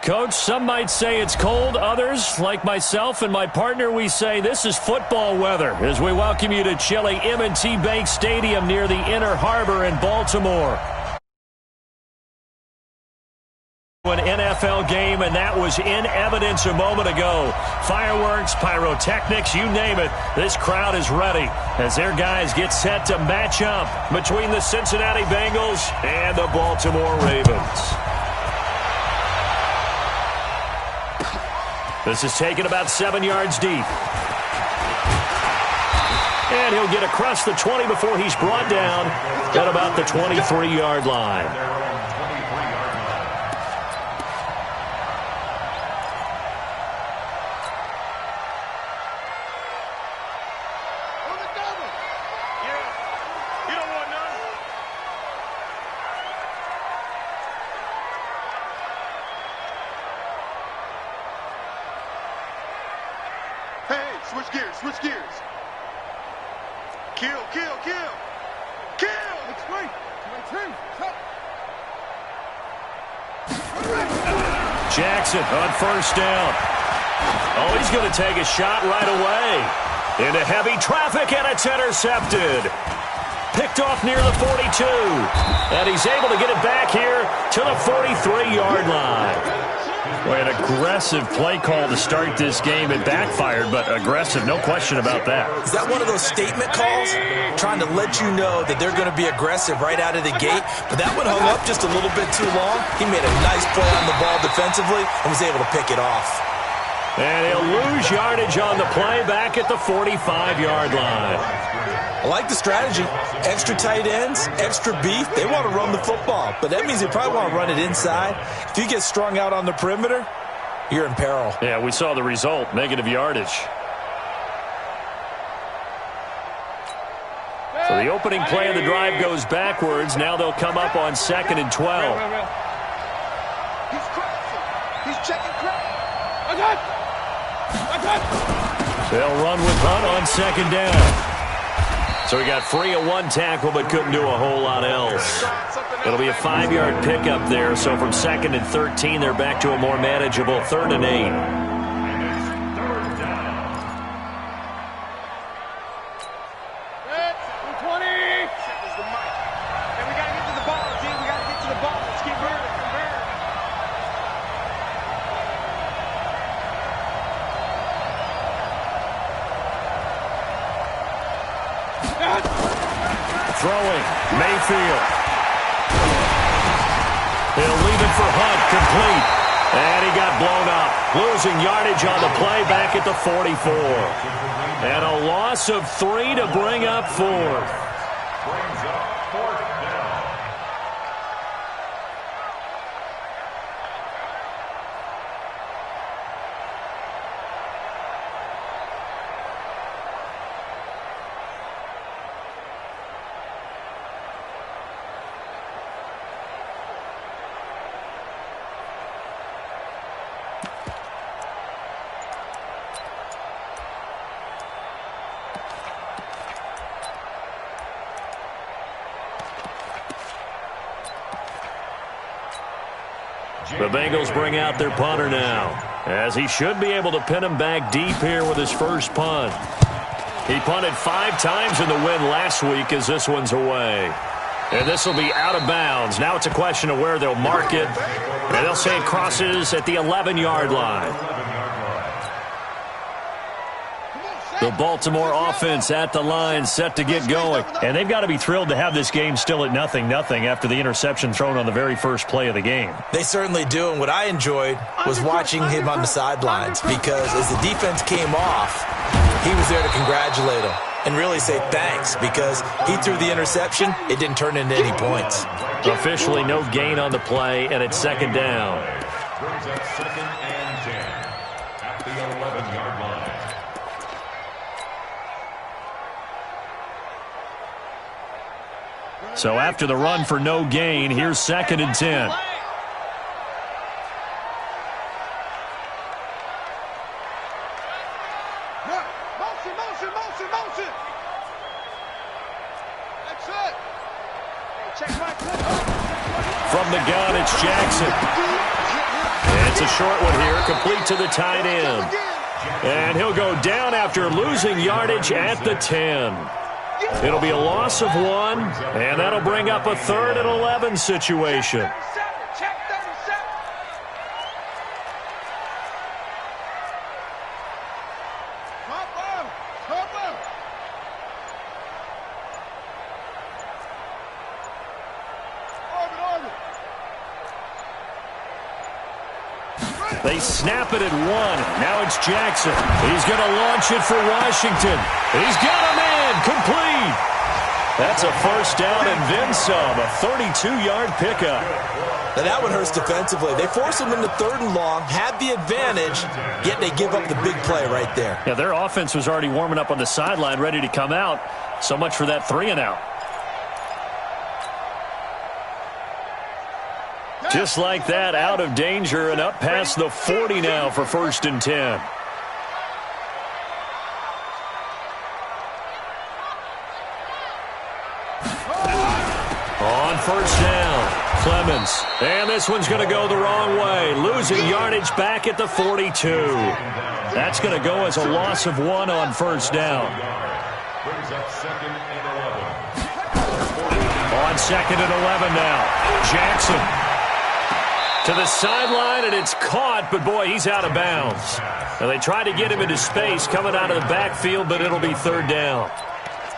Coach, some might say it's cold. Others, like myself and my partner, we say this is football weather as we welcome you to chilly M&T Bank Stadium near the Inner Harbor in Baltimore. An NFL game, and that was in evidence a moment ago. Fireworks, pyrotechnics, you name it. This crowd is ready as their guys get set to match up between the Cincinnati Bengals and the Baltimore Ravens. This is taken about 7 yards deep. And he'll get across the 20 before he's brought down at about the 23-yard line. Switch gears, switch gears. Kill, kill, kill. Kill! It's great. Jackson on first down. Oh, he's going to take a shot right away. Into heavy traffic, and it's intercepted. Picked off near the 42. And he's able to get it back here to the 43-yard line. Well, an aggressive play call to start this game. It backfired, but aggressive, no question about that. Is that one of those statement calls? Trying to let you know that they're going to be aggressive right out of the gate. But that one hung up just a little bit too long. He made a nice play on the ball defensively and was able to pick it off. And he'll lose yardage on the play back at the 45-yard line. I like the strategy. Extra tight ends, extra beef. They want to run the football, but that means they probably want to run it inside. If you get strung out on the perimeter, you're in peril. Yeah, we saw the result, negative yardage. So the opening play of the drive goes backwards. Now they'll come up on 2nd and 12. He's crossing. He's checking crack. They'll run with Hunt on 2nd down. So he got free of one tackle but couldn't do a whole lot else. It'll be a 5-yard pickup there. So from 2nd and 13, they're back to a more manageable 3rd and 8. Throwing, Mayfield. He'll leave it for Hunt, complete. And he got blown up. Losing yardage on the play back at the 44. And a loss of 3 to bring up 4th. The Bengals bring out their punter now, as he should be able to pin him back deep here with his first punt. He punted 5 times in the win last week as this one's away. And this will be out of bounds. Now it's a question of where they'll mark it. And they'll say it crosses at the 11-yard line. The Baltimore offense at the line, set to get going. And they've got to be thrilled to have this game still at 0-0 after the interception thrown on the very first play of the game. They certainly do, and what I enjoyed was watching him on the sidelines, because as the defense came off, he was there to congratulate him and really say thanks, because he threw the interception. It didn't turn into any points. Officially no gain on the play, and it's 2nd down. Brings up 2nd and 10 at the 11-yard line. So after the run for no gain, here's 2nd and 10. Motion. That's it. Check my From the gun, it's Jackson. And It's a short one here, complete to the tight end. And he'll go down after losing yardage at the 10. It'll be a loss of 1, and that'll bring up a 3rd and 11 situation. They snap it at 1. Now it's Jackson. He's going to launch it for Washington. He's got him in. Complete. That's a first down and then some. A 32-yard pickup. Now that one hurts defensively. They force him into 3rd and long, had the advantage, yet they give up the big play right there. Yeah, their offense was already warming up on the sideline, ready to come out. So much for that 3-and-out. Just like that, out of danger and up past the 40 now for 1st and 10. On 1st down, Clemens. And this one's going to go the wrong way. Losing yardage back at the 42. That's going to go as a loss of 1 on 1st down. Brings up 2nd and 11. On 2nd and 11 now, Jackson. To the sideline, and it's caught, but boy, he's out of bounds. Now they try to get him into space coming out of the backfield, but it'll be 3rd down.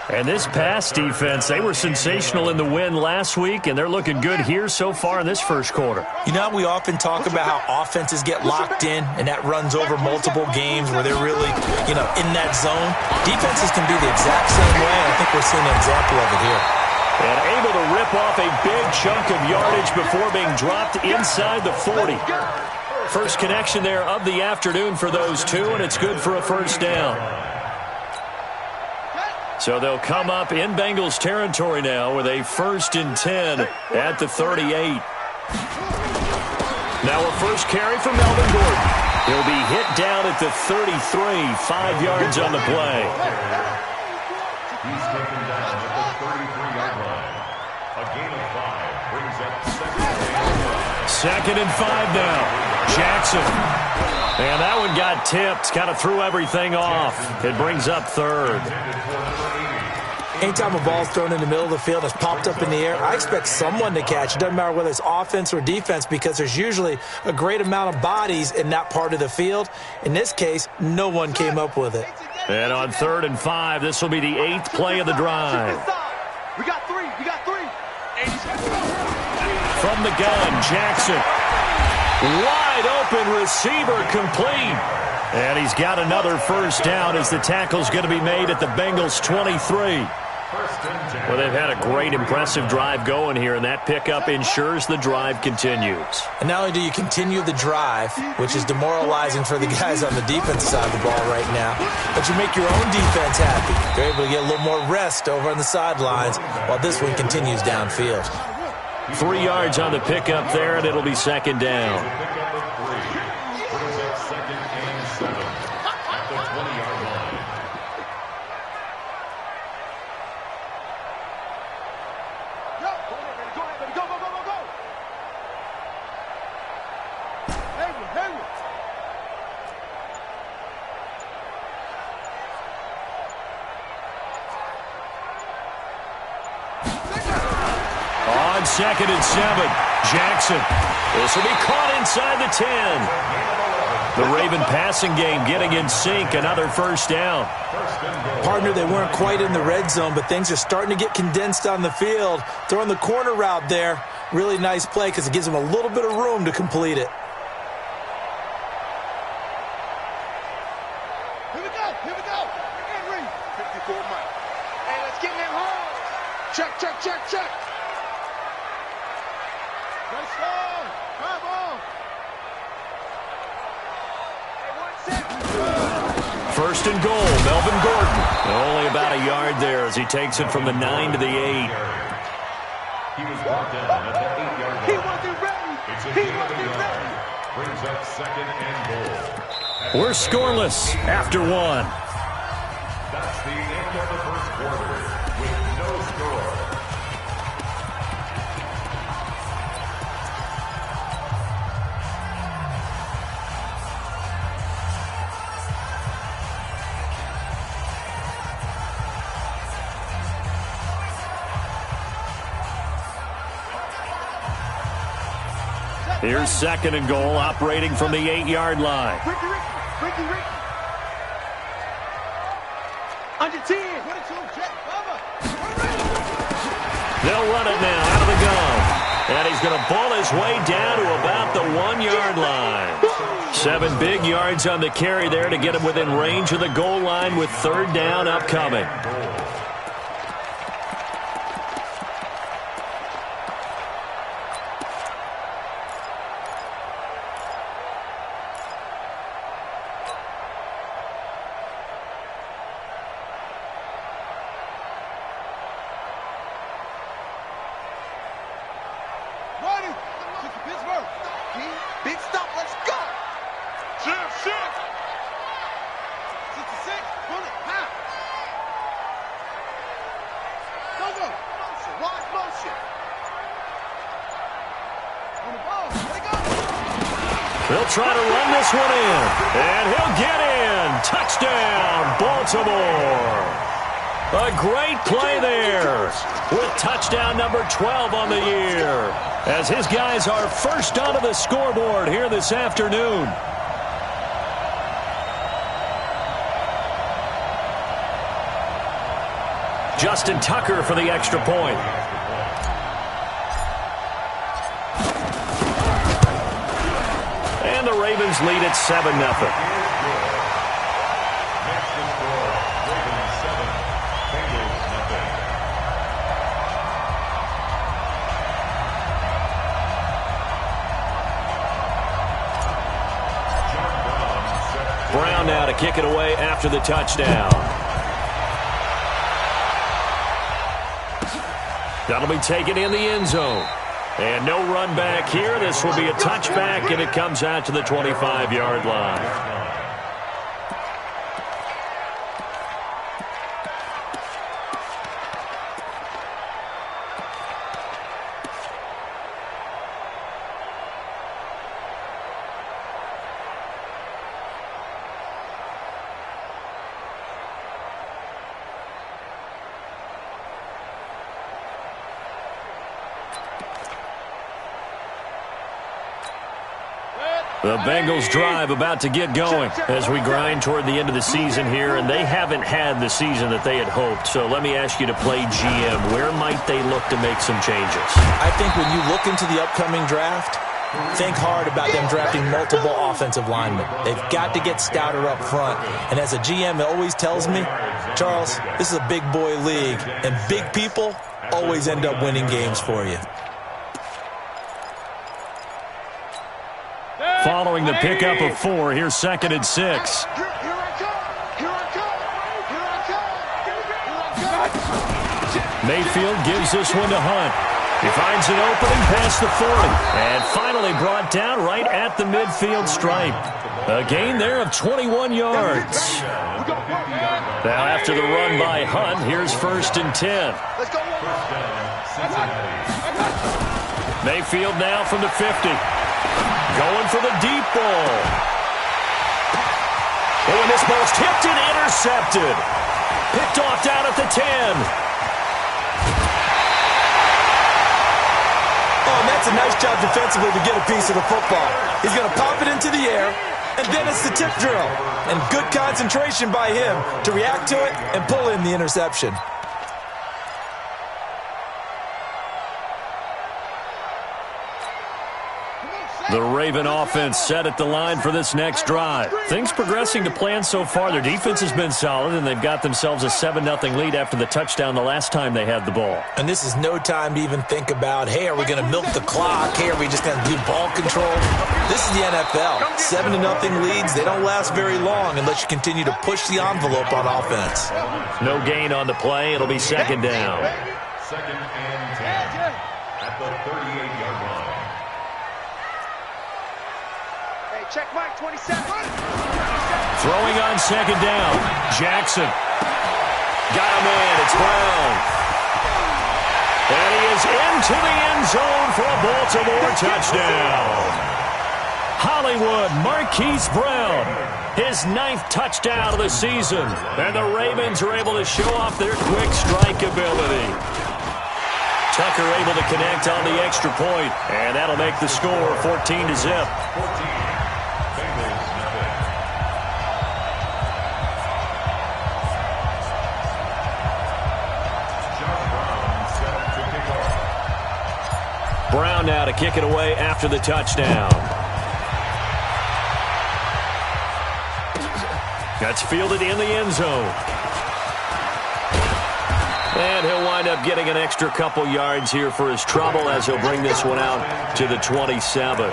And this pass defense, they were sensational in the win last week, and they're looking good here so far in this first quarter. You know, we often talk about how offenses get locked in, and that runs over multiple games where they're really, in that zone. Defenses can be the exact same way, and I think we're seeing an example of it here. And able to rip off a big chunk of yardage before being dropped inside the 40. First connection there of the afternoon for those two, and it's good for a first down. So they'll come up in Bengals territory now with a 1st and 10 at the 38. Now a first carry for Melvin Gordon. He'll be hit down at the 33, 5 yards on the play. He's taken down at the 33-yard line. A gain of 5 brings up 2nd and 5 now. Jackson. And that one got tipped. Kind of threw everything off. It brings up 3rd. Anytime a ball's thrown in the middle of the field, it's popped up in the air, I expect someone to catch. It doesn't matter whether it's offense or defense because there's usually a great amount of bodies in that part of the field. In this case, no one came up with it. And on 3rd and 5, this will be the 8th play of the drive. We got 3. We got 3. From the gun, Jackson. Wide open receiver complete. And he's got another first down as the tackle's going to be made at the Bengals 23. Well, they've had a great, impressive drive going here, and that pickup ensures the drive continues. And not only do you continue the drive, which is demoralizing for the guys on the defensive side of the ball right now, but you make your own defense happy. They're able to get a little more rest over on the sidelines while this one continues downfield. 3 yards on the pickup there, and it'll be 2nd down. On 2nd and 7, Jackson. This will be caught inside the 10. The Raven passing game getting in sync. Another first down. Partner, they weren't quite in the red zone, but things are starting to get condensed on the field. Throwing the corner route there. Really nice play because it gives them a little bit of room to complete it. Here we go. Here we go. Henry. 54 miles. Hey, let's get them home. Check, check, check, check. Nice ball. Come on. First and goal, Melvin Gordon. Only about a yard there as he takes it from the 9 to the 8. He was brought down at the 8-yard line. He wasn't ready. It's a He gain of a wasn't yard. ready. Brings up 2nd and goal. We're scoreless after 1. That's the end of the first quarter with no score. Here's 2nd and goal, operating from the 8-yard line. Ricky. Under 10. They'll run it now out of the gun. And he's going to ball his way down to about the 1-yard line. 7 big yards on the carry there to get him within range of the goal line with 3rd down upcoming. Big stop, let's go! Shift! 66, run it, half! Go! Motion, wide motion! On the ball, let it go! They'll try to run this one in, and he'll get in! Touchdown, Baltimore! A great play there with touchdown number 12 on the year as his guys are first onto the scoreboard here this afternoon. Justin Tucker for the extra point. And the Ravens lead at 7-0. Brown now to kick it away after the touchdown. That'll be taken in the end zone. And no run back here. This will be a touchback, and it comes out to the 25-yard line. The Bengals drive about to get going as we grind toward the end of the season here, and they haven't had the season that they had hoped. So let me ask you to play GM. Where might they look to make some changes? I think when you look into the upcoming draft, think hard about them drafting multiple offensive linemen. They've got to get scouted up front. And as a GM, it always tells me, Charles, this is a big boy league, and big people always end up winning games for you. Following the pickup of 4, here's 2nd and 6. Mayfield gives this one to Hunt. He finds an opening past the 40 and finally brought down right at the midfield stripe. A gain there of 21 yards. Now after the run by Hunt, here's 1st and 10. Mayfield now from the 50. Going for the deep ball. Oh, and this ball's tipped and intercepted. Picked off down at the 10. Oh, and that's a nice job defensively to get a piece of the football. He's going to pop it into the air, and then it's the tip drill. And good concentration by him to react to it and pull in the interception. The Raven offense set at the line for this next drive. Things progressing to plan so far. Their defense has been solid, and they've got themselves a 7-0 lead after the touchdown the last time they had the ball. And this is no time to even think about, hey, are we going to milk the clock? Hey, are we just going to do ball control? This is the NFL. 7-0 leads, they don't last very long unless you continue to push the envelope on offense. No gain on the play. It'll be 2nd down. 2nd and 10 at the 38-yard line. Check Mike, 27. Throwing on 2nd down. Jackson. Got him in. It's Brown. And he is into the end zone for a Baltimore touchdown. Hollywood Marquise Brown. His 9th touchdown of the season. And the Ravens are able to show off their quick strike ability. Tucker able to connect on the extra point, and that'll make the score 14-0. Brown now to kick it away after the touchdown. That's fielded in the end zone. And he'll wind up getting an extra couple yards here for his trouble as he'll bring this one out to the 27.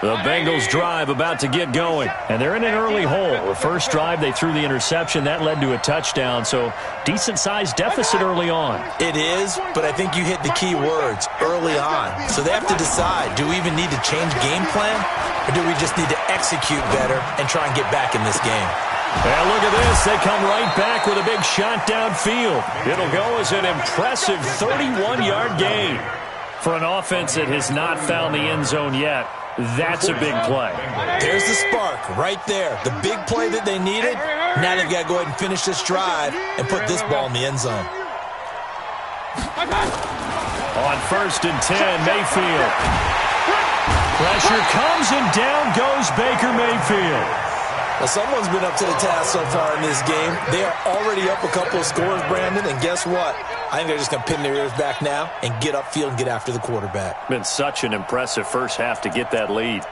The Bengals drive about to get going, and they're in an early hole. The first drive, they threw the interception. That led to a touchdown, so decent-sized deficit early on. It is, but I think you hit the key words, early on. So they have to decide, do we even need to change game plan, or do we just need to execute better and try and get back in this game? And look at this. They come right back with a big shot downfield. It'll go as an impressive 31-yard gain. For an offense that has not found the end zone yet, that's a big play. There's the spark right there. The big play that they needed. Now they've got to go ahead and finish this drive and put this ball in the end zone. On 1st and 10, Mayfield. Pressure comes and down goes Baker Mayfield. Well, someone's been up to the task so far in this game. They are already up a couple of scores, Brandon, and guess what? I think they're just going to pin their ears back now and get upfield and get after the quarterback. Been such an impressive first half to get that lead.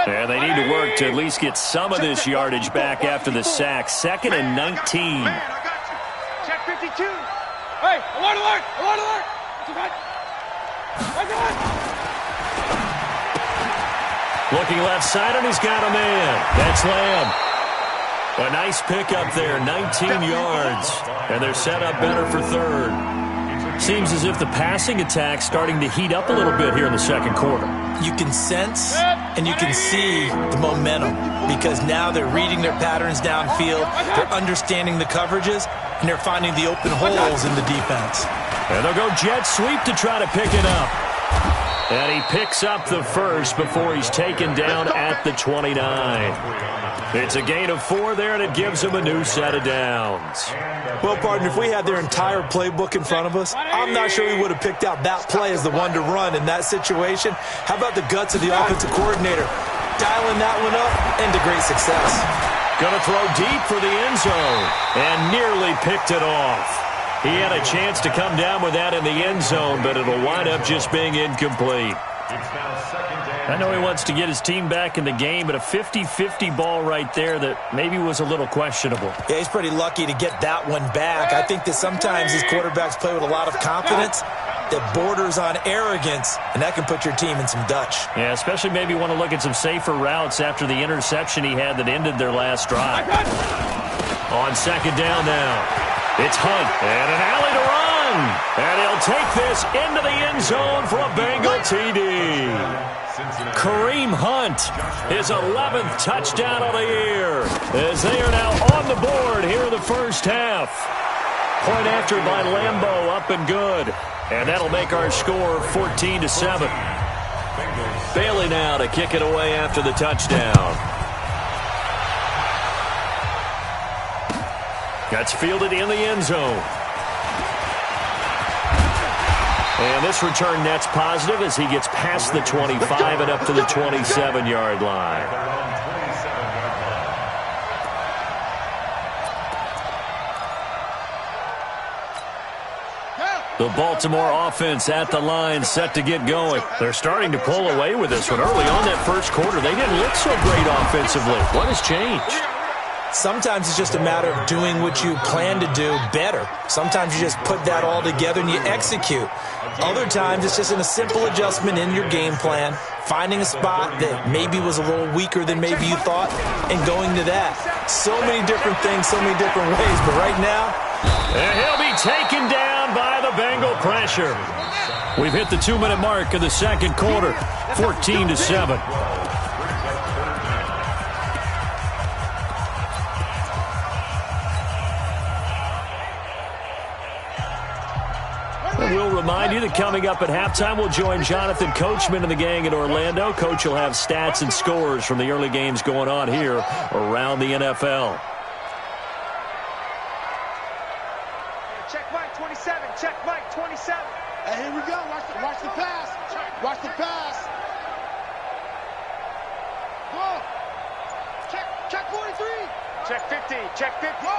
And they need to work to at least get some of this yardage back after the sack. 2nd and 19. Man, I got you. Check 52. Hey, alert, alert, alert, alert. What's that? Looking left side, and he's got a man. That's Lamb. A nice pickup there, 19 yards. And they're set up better for 3rd. Seems as if the passing attack's starting to heat up a little bit here in the second quarter. You can sense and you can see the momentum because now they're reading their patterns downfield, they're understanding the coverages, and they're finding the open holes in the defense. And they'll go jet sweep to try to pick it up. And he picks up the first before he's taken down at the 29. It's a gain of 4 there, and it gives him a new set of downs. Well, partner, if we had their entire playbook in front of us, I'm not sure we would have picked out that play as the one to run in that situation. How about the guts of the offensive coordinator? Dialing that one up into great success. Going to throw deep for the end zone, and nearly picked it off. He had a chance to come down with that in the end zone, but it'll wind up just being incomplete. I know he wants to get his team back in the game, but a 50-50 ball right there that maybe was a little questionable. Yeah, he's pretty lucky to get that one back. I think that sometimes these quarterbacks play with a lot of confidence that borders on arrogance, and that can put your team in some Dutch. Yeah, especially maybe want to look at some safer routes after the interception he had that ended their last drive. On 2nd down now. It's Hunt, and an alley to run. And he'll take this into the end zone for a Bengal TD. Kareem Hunt, his 11th touchdown of the year, as they are now on the board here in the first half. Point after by Lambeau, up and good. And that'll make our score 14-7. Bailey now to kick it away after the touchdown. That's fielded in the end zone. And this return net's positive as he gets past the 25 and up to the 27-yard line. The Baltimore offense at the line, set to get going. They're starting to pull away with this one. Early on that first quarter, they didn't look so great offensively. What has changed? Sometimes it's just a matter of doing what you plan to do better. Sometimes you just put that all together and you execute. Other times it's just in a simple adjustment in your game plan, finding a spot that maybe was a little weaker than maybe you thought, and going to that. So many different things, so many different ways, but right now... And he'll be taken down by the Bengal pressure. We've hit the 2-minute mark of the second quarter, 14-7. we'll remind you that coming up at halftime, we'll join Jonathan Coachman and the gang in Orlando. Coach will have stats and scores from the early games going on here around the NFL. Check Mike 27. Check Mike 27. Hey, here we go. Watch the pass. Watch the pass. Go. Check 43. Check 50. Check 50. Go.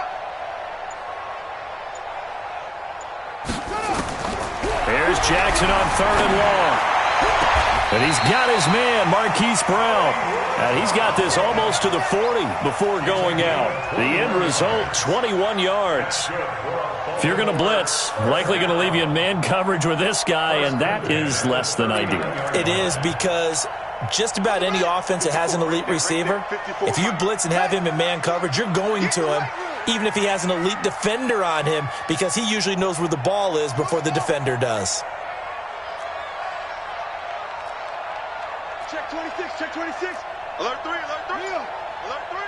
There's Jackson on 3rd and long. And he's got his man, Marquise Brown. And he's got this almost to the 40 before going out. The end result, 21 yards. If you're going to blitz, likely going to leave you in man coverage with this guy, and that is less than ideal. It is, because just about any offense that has an elite receiver, if you blitz and have him in man coverage, you're going to him, even if he has an elite defender on him, because he usually knows where the ball is before the defender does. Check 26. Check 26. Alert 3. Alert 3. Alert 3.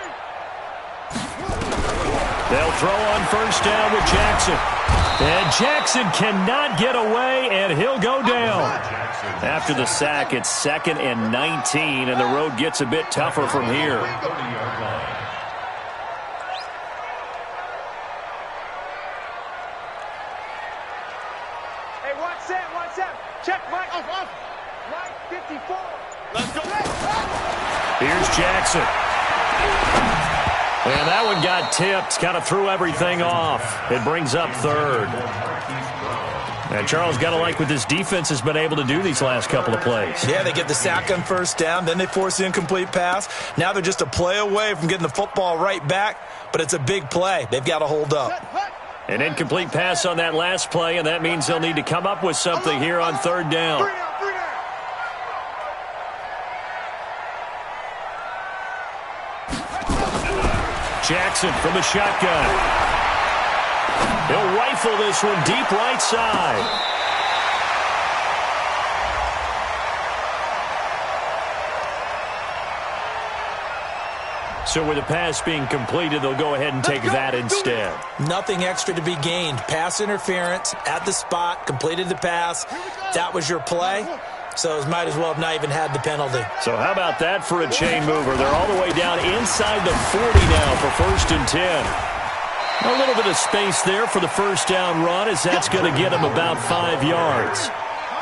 They'll throw on first down with Jackson. And Jackson cannot get away, and he'll go down. After the sack, it's 2nd and 19, and the road gets a bit tougher from here. Hey, watch that. Check Mike. Off. Mike 54. Let's go. Here's Jackson. And that one got tipped, kind of threw everything off. It brings up 3rd. And Charles, got to like what this defense has been able to do these last couple of plays. Yeah, they get the sack on first down, then they force the incomplete pass. Now they're just a play away from getting the football right back, but it's a big play. They've got to hold up. An incomplete pass on that last play, and that means they'll need to come up with something here on 3rd down. Jackson from the shotgun. He'll rifle this one deep right side. So with the pass being completed, they'll go ahead and take that instead. Nothing extra to be gained. Pass interference at the spot, completed the pass. That was your play. So it might as well have not even had the penalty. So how about that for a chain mover? They're all the way down inside the 40 now for 1st and 10. A little bit of space there for the first down run, as that's going to get them about 5 yards.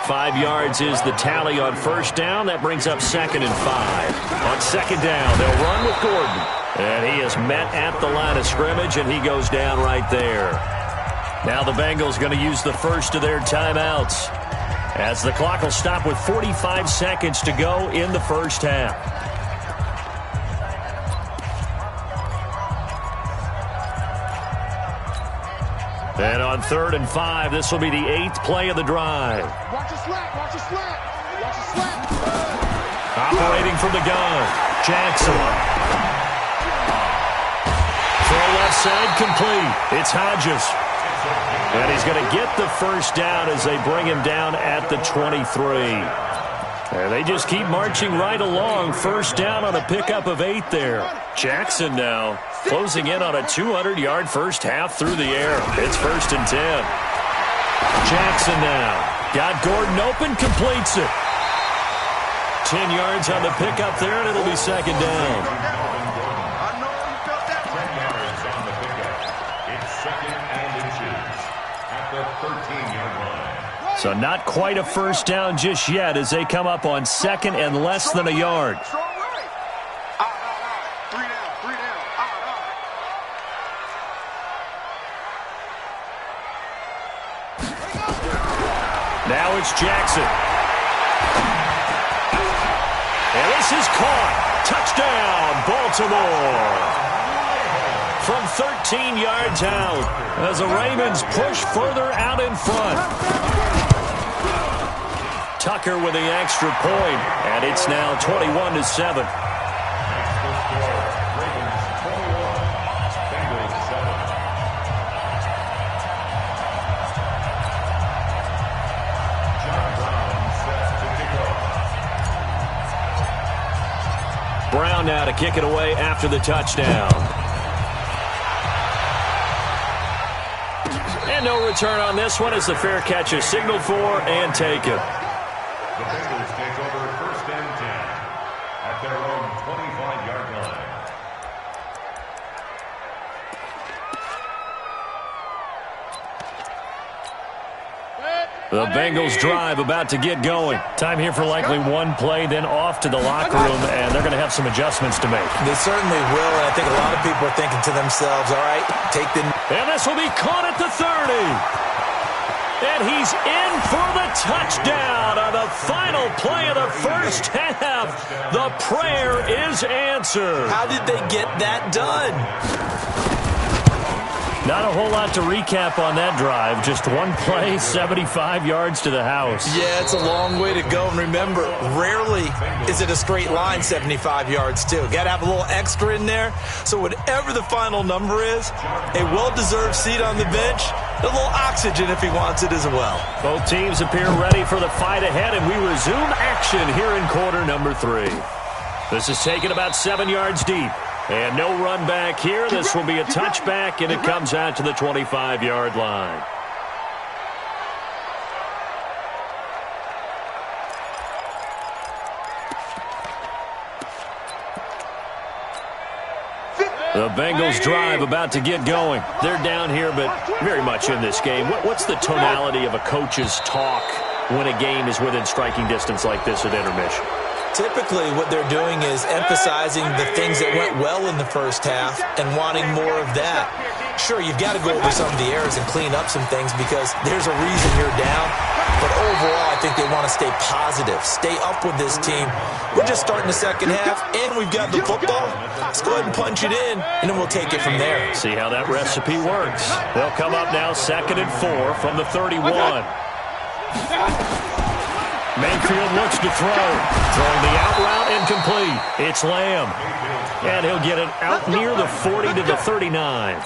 5 yards is the tally on first down. That brings up 2nd and 5. On 2nd down, they'll run with Gordon. And he is met at the line of scrimmage, and he goes down right there. Now the Bengals going to use the first of their timeouts, as the clock will stop with 45 seconds to go in the first half. And on 3rd and 5, this will be the 8th play of the drive. Watch a slap. Watch a slap. Watch a slap. Operating from the gun, Jackson. Throw left side complete. It's Hodges. And he's going to get the first down as they bring him down at the 23. And they just keep marching right along. First down on a pickup of 8 there. Jackson now closing in on a 200-yard first half through the air. It's 1st and 10. Jackson now got Gordon open, completes it. 10 yards on the pickup there, and it'll be 2nd down. So not quite a first down just yet as they come up on 2nd and less than a yard. Now it's Jackson. And this is caught. Touchdown, Baltimore. From 13 yards out as the Ravens push further out in front. Tucker with the extra point, and it's now 21-7. Brown now to kick it away after the touchdown. And no return on this one as the fair catch is signaled for and taken. The Bengals take over 1st and 10 at their own 25-yard line. The Bengals drive about to get going. Time here for likely one play, then off to the locker room, and they're going to have some adjustments to make. They certainly will, and I think a lot of people are thinking to themselves, all right, take the... And this will be caught at the 30. And he's in for the touchdown on the final play of the first half. The prayer is answered. How did they get that done? Not a whole lot to recap on that drive. Just one play, 75 yards to the house. Yeah, it's a long way to go. And remember, rarely is it a straight line 75 yards, too. Got to have a little extra in there. So whatever the final number is, a well-deserved seat on the bench, a little oxygen if he wants it as well. Both teams appear ready for the fight ahead, and we resume action here in quarter number 3. This is taken about 7 yards deep. And no run back here. This will be a touchback, and it comes out to the 25-yard line. The Bengals drive about to get going. They're down here, but very much in this game. What's the tonality of a coach's talk when a game is within striking distance like this at intermission? Typically, what they're doing is emphasizing the things that went well in the first half and wanting more of that. Sure, you've got to go over some of the errors and clean up some things because there's a reason you're down. But overall, I think they want to stay positive, stay up with this team. We're just starting the second half, and we've got the football. Let's go ahead and punch it in, and then we'll take it from there. See how that recipe works. They'll come up now 2nd and 4 from the 31. Mayfield looks to throw. Throwing the out route incomplete. It's Lamb. And he'll get it out near the 40 to the 39.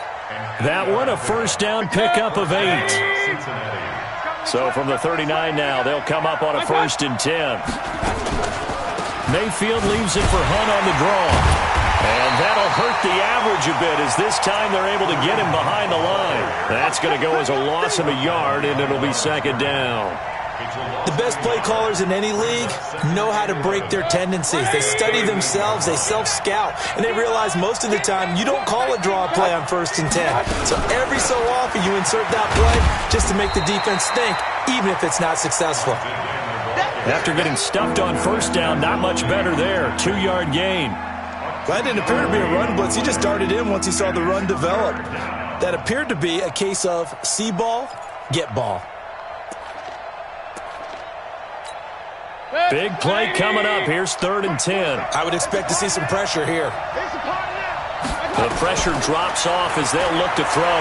That one a first down pickup of 8. So from the 39 now, they'll come up on a 1st and 10. Mayfield leaves it for Hunt on the draw. And that'll hurt the average a bit as this time they're able to get him behind the line. That's going to go as a loss of a yard, and it'll be 2nd down. The best play callers in any league know how to break their tendencies. They study themselves, they self-scout, and they realize most of the time you don't call a draw play on 1st and 10. So every so often you insert that play just to make the defense think, even if it's not successful. After getting stuffed on 1st down, not much better there. 2-yard gain. That didn't appear to be a run blitz. He just darted in once he saw the run develop. That appeared to be a case of see ball, get ball. Big play coming up. Here's 3rd and 10. I would expect to see some pressure here. The pressure drops off as they'll look to throw.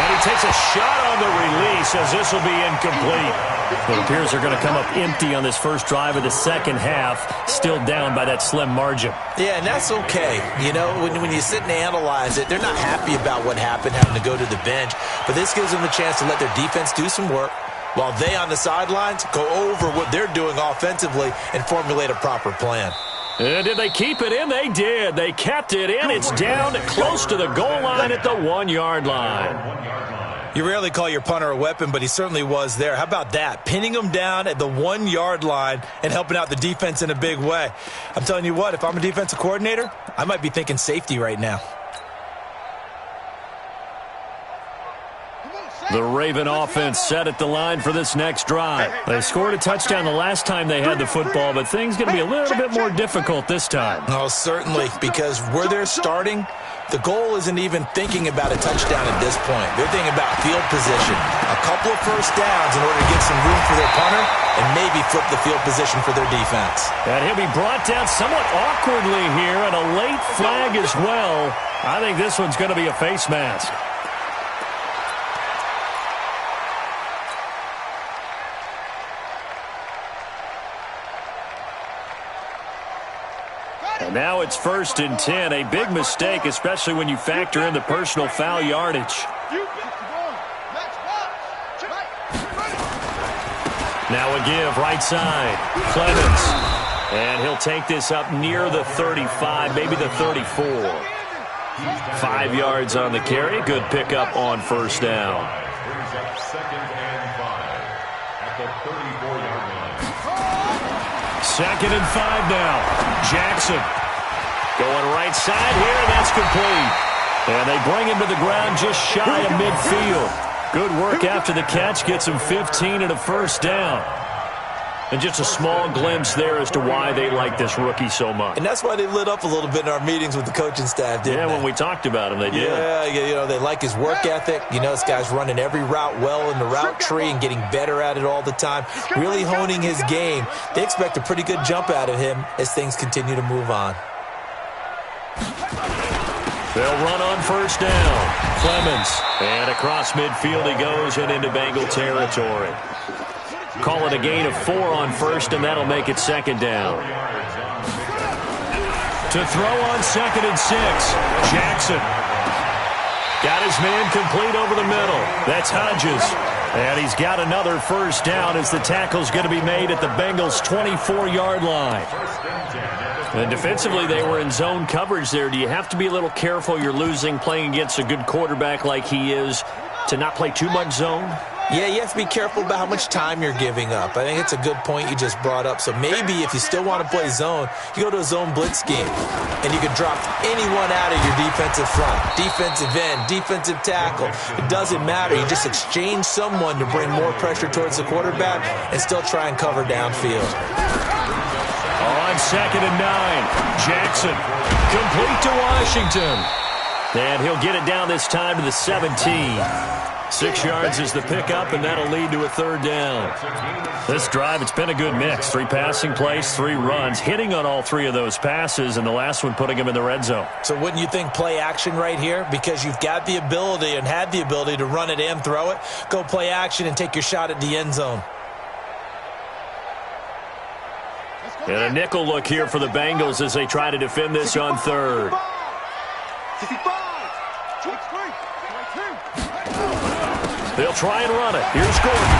And he takes a shot on the release as this will be incomplete. It appears they're going to come up empty on this first drive of the second half, still down by that slim margin. Yeah, and that's okay. You know, when you sit and analyze it, they're not happy about what happened, having to go to the bench. But this gives them a chance to let their defense do some work, while they on the sidelines go over what they're doing offensively and formulate a proper plan. And did they keep it in? They did. They kept it in. It's down close to the goal line at the 1-yard line. You rarely call your punter a weapon, but he certainly was there. How about that? Pinning him down at the 1-yard line and helping out the defense in a big way. I'm telling you what, if I'm a defensive coordinator, I might be thinking safety right now. The Raven offense set at the line for this next drive. They scored a touchdown the last time they had the football, but things going to be a little bit more difficult this time. Oh, certainly, because where they're starting, the goal isn't even thinking about a touchdown at this point. They're thinking about field position, a couple of first downs in order to get some room for their punter and maybe flip the field position for their defense. And he'll be brought down somewhat awkwardly here, and a late flag as well. I think this one's going to be a face mask. And now it's 1st and 10. A big mistake, especially when you factor in the personal foul yardage. Now a give, right side. Clemens. And he'll take this up near the 35, maybe the 34. 5 yards on the carry. Good pickup on first down. Brings up 2nd and 5 at the 34-yard line. 2nd and 5 now. Jackson going right side here, and that's complete. And they bring him to the ground just shy of midfield. Good work after the catch. Gets him 15 and a first down. And just a small glimpse there as to why they like this rookie so much. And that's why they lit up a little bit in our meetings with the coaching staff, didn't they? When we talked about him, they did. Yeah, they like his work ethic. This guy's running every route well in the route tree and getting better at it all the time, really honing his game. They expect a pretty good jump out of him as things continue to move on. They'll run on first down. Clemens. And across midfield he goes and into Bengal territory. Call it a gain of 4 on first, and that'll make it 2nd down. To throw on 2nd and 6. Jackson. Got his man complete over the middle. That's Hodges. And he's got another first down as the tackle's going to be made at the Bengals' 24-yard line. And defensively, they were in zone coverage there. Do you have to be a little careful? You're losing playing against a good quarterback like he is to not play too much zone? Yeah, you have to be careful about how much time you're giving up. I think it's a good point you just brought up. So maybe if you still want to play zone, you go to a zone blitz scheme. And you can drop anyone out of your defensive front. Defensive end, defensive tackle. It doesn't matter. You just exchange someone to bring more pressure towards the quarterback and still try and cover downfield. On 2nd and 9, Jackson. Complete to Washington. And he'll get it down this time to the 17. 6 yards is the pickup, and that'll lead to a 3rd down. This drive, it's been a good mix. 3 passing plays, 3 runs, hitting on all 3 of those passes, and the last one putting him in the red zone. So wouldn't you think play action right here? Because you've got the ability and had the ability to run it and throw it. Go play action and take your shot at the end zone. And a nickel look here for the Bengals as they try to defend this on 3rd. 55, 23, 22. They'll try and run it. Here's Gordon.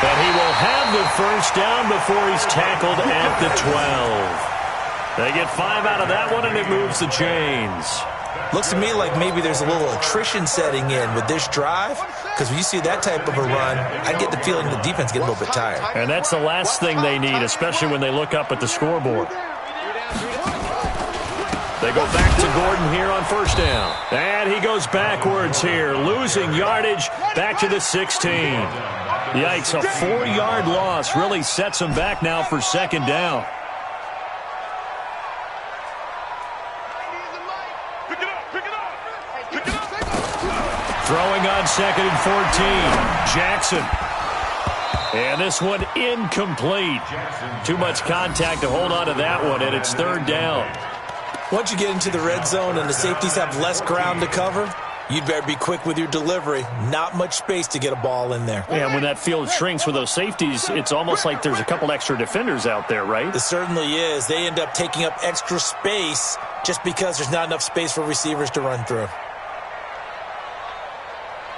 But he will have the first down before he's tackled at the 12. They get 5 out of that one, and it moves the chains. Looks to me like maybe there's a little attrition setting in with this drive, because when you see that type of a run, I get the feeling the defense gets a little bit tired. And that's the last thing they need, especially when they look up at the scoreboard. They go back to Gordon here on first down. And he goes backwards here, losing yardage back to the 16. Yikes, a 4-yard loss really sets him back now for 2nd down. Throwing on 2nd and 14. Jackson. And this one incomplete. Too much contact to hold on to that one, and it's 3rd down. Once you get into the red zone and the safeties have less ground to cover, you'd better be quick with your delivery. Not much space to get a ball in there. And when that field shrinks with those safeties, it's almost like there's a couple extra defenders out there, right? It certainly is. They end up taking up extra space just because there's not enough space for receivers to run through.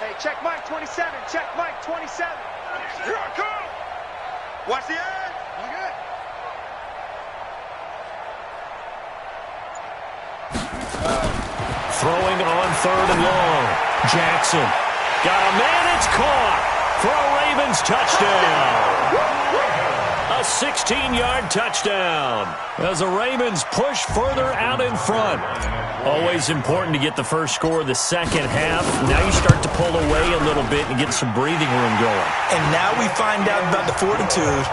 Hey, check Mike 27. Check Mike 27. Here I come. Watch the end. Okay. Throwing on 3rd and long. Jackson. Got a man. It's caught for a Ravens touchdown. A 16-yard touchdown as the Ravens push further out in front. Always important to get the first score of the second half. Now you start to pull away a little bit and get some breathing room going. And now we find out about the fortitude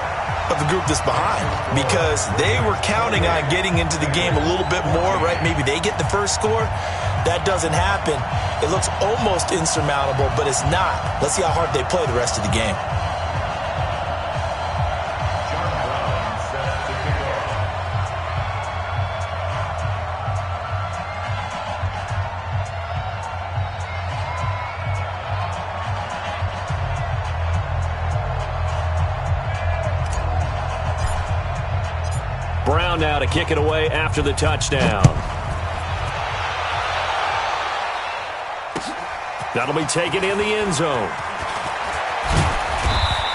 of the group that's behind, because they were counting on getting into the game a little bit more, right? Maybe they get the first score. That doesn't happen. It looks almost insurmountable, but it's not. Let's see how hard they play the rest of the game. Brown now to kick it away after the touchdown. That'll be taken in the end zone.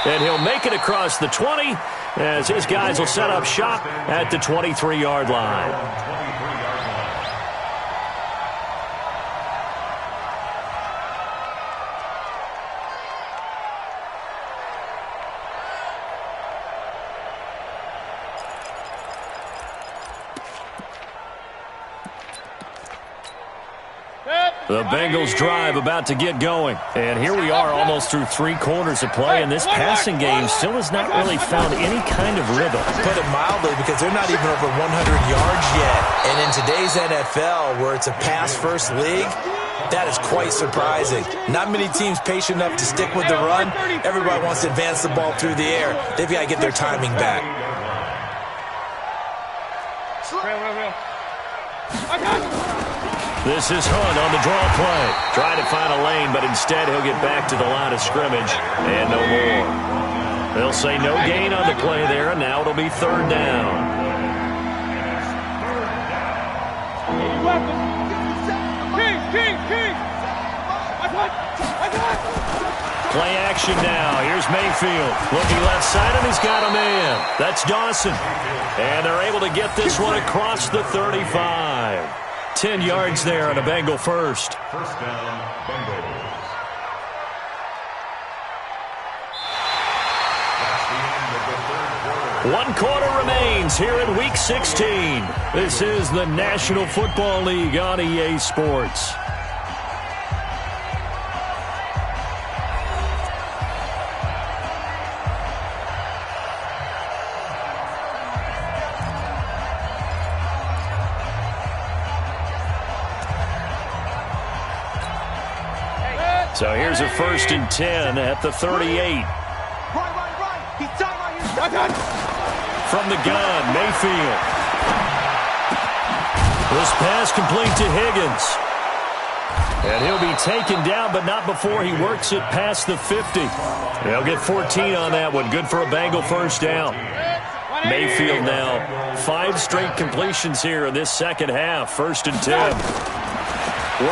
And he'll make it across the 20 as his guys will set up shop at the 23-yard line. The Bengals drive about to get going. And here we are almost through 3 quarters of play, and this passing game still has not really found any kind of rhythm. Put it mildly, because they're not even over 100 yards yet. And in today's NFL, where it's a pass-first league, that is quite surprising. Not many teams patient enough to stick with the run. Everybody wants to advance the ball through the air. They've got to get their timing back. This is Hunt on the draw play. Trying to find a lane, but instead he'll get back to the line of scrimmage and no more. They'll say no gain on the play there, and now it'll be 3rd down. Play action now. Here's Mayfield. Looking left side, and he's got a man. That's Dawson. And they're able to get this one across the 35. 10 yards there on a Bengal first. First down, Bengals. That's the end of the 3rd quarter. 1 quarter remains here in Week 16. This is the National Football League on EA Sports. So here's a 1st and 10 at the 38. Right. He's done right here. From the gun, Mayfield. This pass complete to Higgins. And he'll be taken down, but not before he works it past the 50. They'll get 14 on that one. Good for a Bengal first down. Mayfield now 5 straight completions here in this second half. 1st and 10.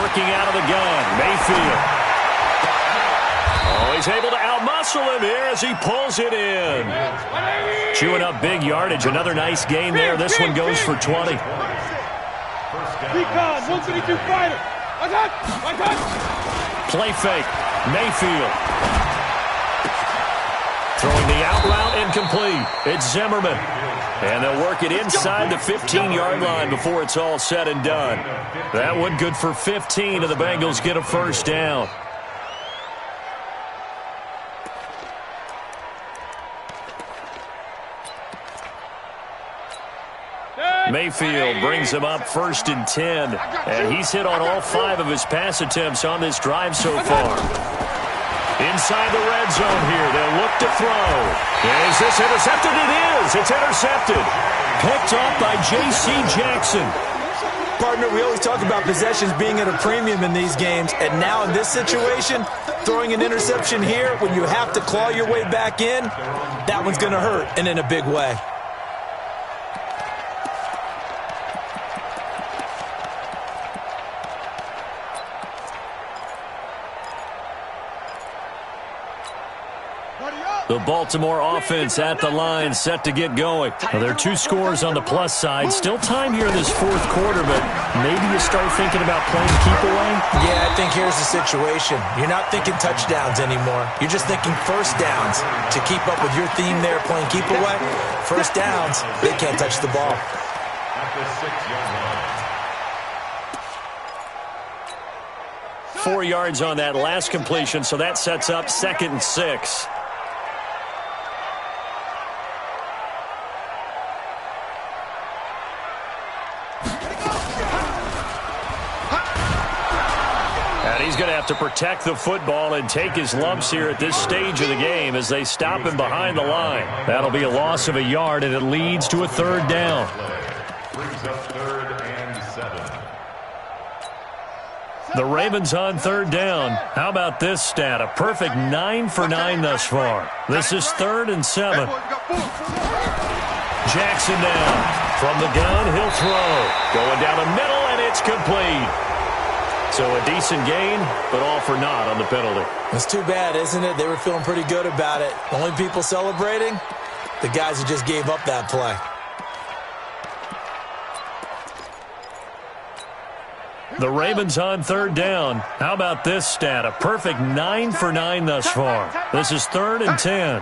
Working out of the gun, Mayfield. Oh, he's able to outmuscle him here as he pulls it in. Chewing up big yardage. Another nice gain there. This one goes for 20. Play fake. Mayfield. Throwing the out route incomplete. It's Zimmerman. And they'll work it inside the 15-yard line before it's all said and done. That one good for 15, and the Bengals get a first down. Mayfield brings him up 1st and 10. And he's hit on all 5 of his pass attempts on this drive so far. Inside the red zone here. They'll look to throw. Is this intercepted? It is. It's intercepted. Picked off by J.C. Jackson. Partner, we always talk about possessions being at a premium in these games. And now in this situation, throwing an interception here when you have to claw your way back in, that one's going to hurt, and in a big way. The Baltimore offense at the line, set to get going. Well, there are 2 scores on the plus side. Still time here in this 4th quarter, but maybe you start thinking about playing keep away? Yeah, I think here's the situation. You're not thinking touchdowns anymore. You're just thinking first downs. To keep up with your theme there, playing keep away, first downs, they can't touch the ball. At the 6-yard line. 4 yards on that last completion, so that sets up 2nd and 6. He's going to have to protect the football and take his lumps here at this stage of the game as they stop him behind the line. That'll be a loss of a yard, and it leads to a 3rd down. Brings up 3rd and 7. The Ravens on 3rd down. How about this stat? A perfect 9 for 9 thus far. This is 3rd and 7. Jackson down. From the gun, he'll throw. Going down the middle, and it's complete. So a decent gain, but all for naught on the penalty. It's too bad, isn't it? They were feeling pretty good about it. The only people celebrating, the guys who just gave up that play. The Ravens on 3rd down. How about this stat? A perfect 9 for 9 thus far. This is 3rd and 10.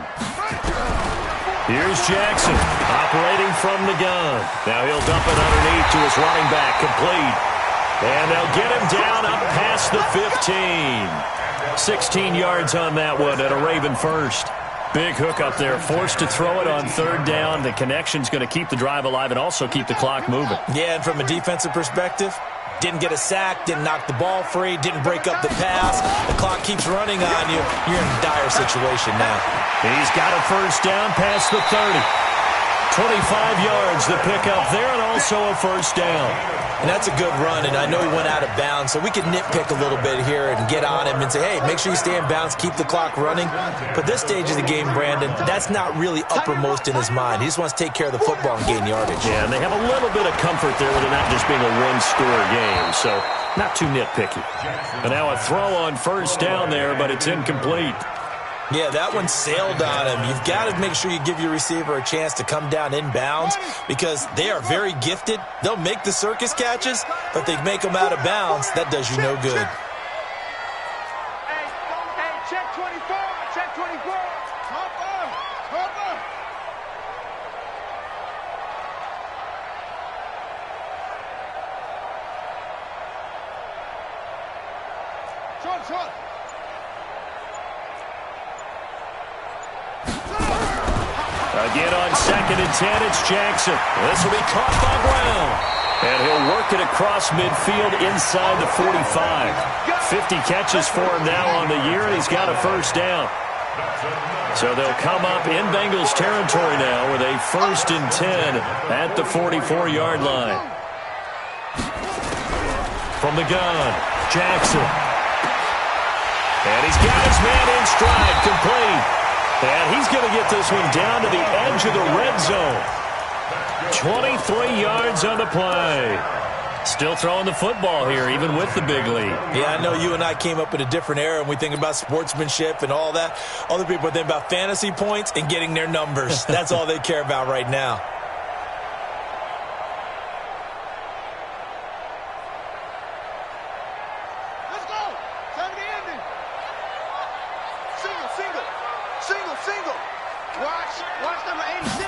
Here's Jackson operating from the gun. Now he'll dump it underneath to his running back, complete. And they'll get him down up past the 15. 16 yards on that one at a Raven first. Big hook up there, forced to throw it on third down. The connection's going to keep the drive alive and also keep the clock moving. Yeah, and from a defensive perspective, didn't get a sack, didn't knock the ball free, didn't break up the pass. The clock keeps running on you. You're in a dire situation now. He's got a first down past the 30. 25 yards the pickup there, and also a first down. And that's a good run, and I know he went out of bounds, so we can nitpick a little bit here and get on him and say, hey, make sure you stay in bounds, keep the clock running. But this stage of the game, Brandon, that's not really uppermost in his mind. He just wants to take care of the football and gain yardage. Yeah, and they have a little bit of comfort there with it not just being a one-score game, so not too nitpicky. And now a throw on first down there, but it's incomplete. Yeah, that one sailed on him. You've got to make sure you give your receiver a chance to come down inbounds because they are very gifted. They'll make the circus catches, but they make them out of bounds. That does you no good. Hey, check 24. Check 24. Hopper. Short. Again on 2nd and 10, it's Jackson. This will be caught by Brown. And he'll work it across midfield inside the 45. 50 catches for him now on the year, and he's got a first down. So they'll come up in Bengals territory now with a 1st and 10 at the 44-yard line. From the gun, Jackson. And he's got his man in stride, complete. And he's going to get this one down to the edge of the red zone. 23 yards on the play. Still throwing the football here, even with the big lead. Yeah, I know you and I came up in a different era, and we think about sportsmanship and all that. Other people think about fantasy points and getting their numbers. That's all they care about right now. Let's go. Time to end it. Single. Watch number 86.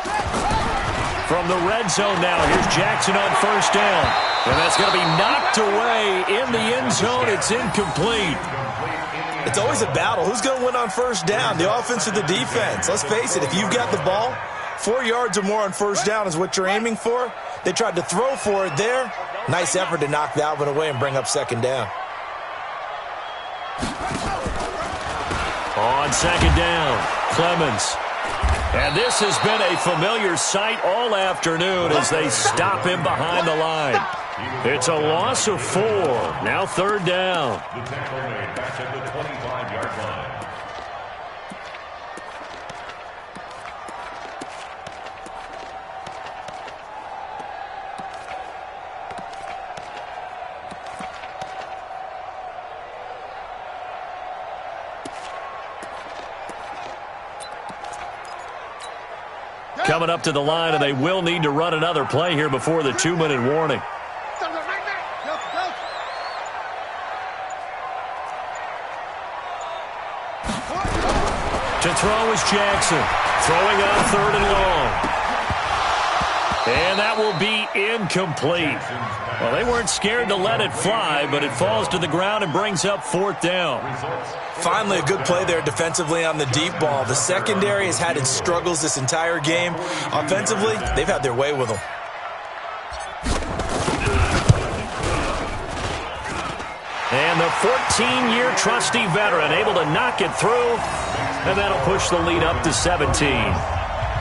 From the red zone now, here's Jackson on first down. And that's going to be knocked away in the end zone. It's incomplete. It's always a battle. Who's going to win on first down, the offense or the defense? Let's face it, if you've got the ball, 4 yards or more on first down is what you're aiming for. They tried to throw for it there. Nice effort to knock that one away and bring up second down. On second down, Clemens. And this has been a familiar sight all afternoon as they stop him behind the line. It's a loss of 4. Now third down. The tackle made back at the 25-yard line. Coming up to the line, and they will need to run another play here before the 2-minute warning. To throw is Jackson. Throwing on 3rd and long. And that will be incomplete. Well, they weren't scared to let it fly, but it falls to the ground and brings up 4th down. Finally, a good play there defensively on the deep ball. The secondary has had its struggles this entire game. Offensively, they've had their way with them. And the 14-year trusty veteran able to knock it through, and that'll push the lead up to 17.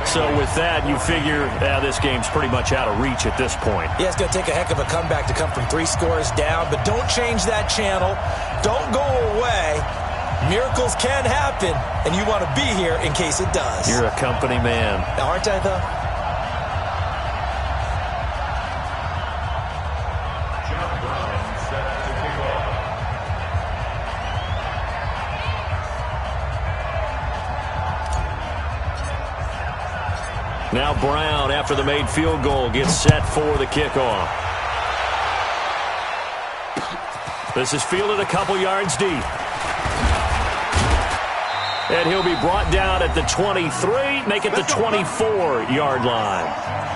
So with that, you figure this game's pretty much out of reach at this point. Yeah, it's going to take a heck of a comeback to come from 3 scores down, but don't change that channel. Don't go away. Miracles can happen, and you want to be here in case it does. You're a company man. Aren't I, though? Now Brown, after the made field goal, gets set for the kickoff. This is fielded a couple yards deep. And he'll be brought down at the 23, make it the 24-yard line.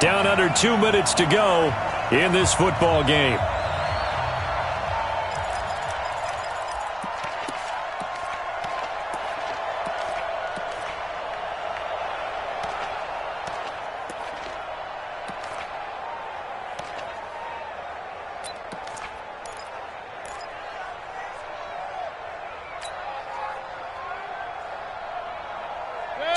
Down under 2 minutes to go in this football game.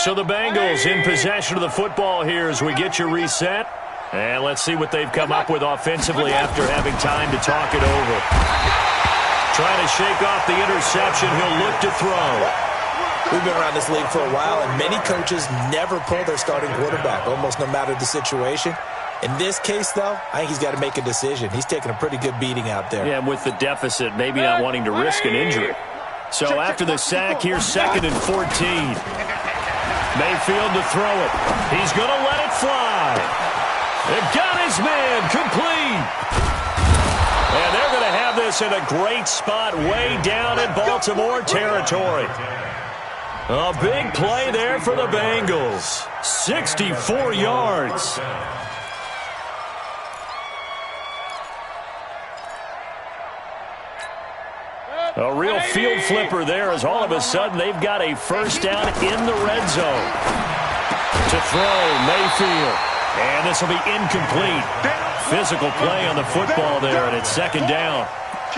So the Bengals in possession of the football here as we get you reset. And let's see what they've come up with offensively after having time to talk it over. Trying to shake off the interception. He'll look to throw. We've been around this league for a while, and many coaches never pull their starting quarterback, almost no matter the situation. In this case, though, I think he's got to make a decision. He's taking a pretty good beating out there. Yeah, with the deficit, maybe not wanting to risk an injury. So after the sack, here's 2nd and 14. Mayfield to throw it. He's going to let it fly. It got his man complete. And they're going to have this in a great spot way down in Baltimore territory. A big play there for the Bengals. 64 yards. A real field flipper there as all of a sudden they've got a first down in the red zone. To throw, Mayfield. And this will be incomplete. Physical play on the football there, and it's 2nd down.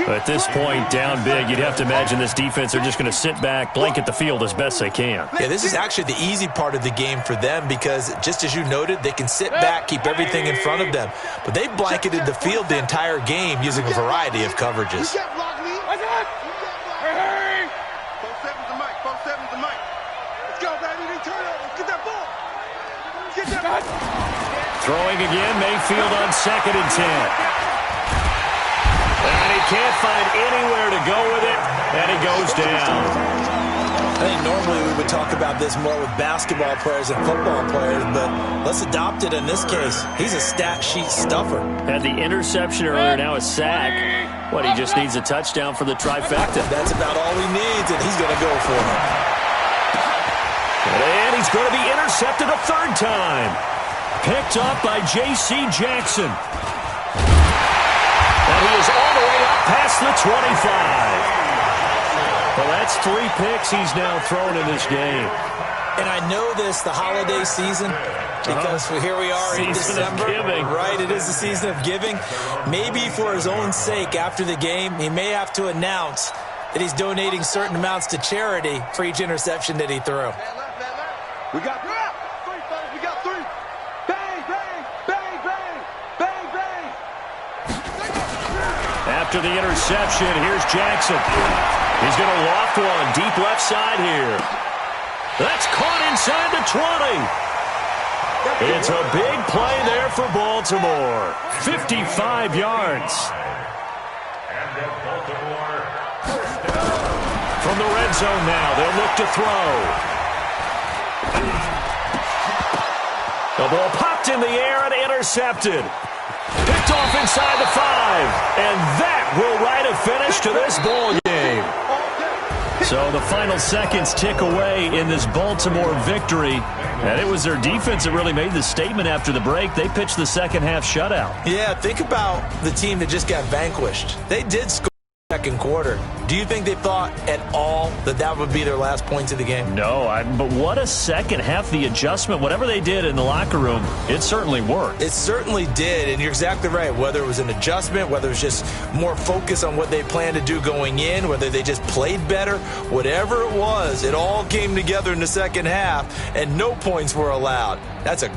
At this point, down big, you'd have to imagine this defense are just going to sit back, blanket the field as best they can. Yeah, this is actually the easy part of the game for them because, just as you noted, they can sit back, keep everything in front of them. But they blanketed the field the entire game using a variety of coverages. Throwing again, Mayfield on 2nd and 10. And he can't find anywhere to go with it, and he goes down. I think normally we would talk about this more with basketball players and football players, but let's adopt it in this case. He's a stat sheet stuffer. Had the interception earlier, now a sack. What, he just needs a touchdown for the trifecta. That's about all he needs, and he's going to go for it. And he's going to be intercepted a 3rd time. Picked up by J.C. Jackson. And he is all the way up past the 25. Well, that's 3 picks he's now thrown in this game. And I know this, the holiday season, because here we are in December. Season of giving. Right, it is the season of giving. Maybe for his own sake, after the game, he may have to announce that he's donating certain amounts to charity for each interception that he threw. We got 3, fellas. We got 3. Bang, bang, bang, bang, bang, bang. After the interception, here's Jackson. He's going to loft one deep left side here. That's caught inside the 20. It's a big play there for Baltimore. 55 yards. From the red zone now, they'll look to throw. The ball popped in the air and intercepted. Picked off inside the 5. And that will write a finish to this ball game. So the final seconds tick away in this Baltimore victory. And it was their defense that really made the statement after the break. They pitched the second half shutout. Yeah, think about the team that just got vanquished. They did score in the 2nd quarter. Do you think they thought at all that that would be their last points of the game? No, but what a second half. The adjustment, whatever they did in the locker room, it certainly worked. It certainly did, and you're exactly right. Whether it was an adjustment, whether it was just more focus on what they planned to do going in, whether they just played better, whatever it was, it all came together in the second half, and no points were allowed. That's a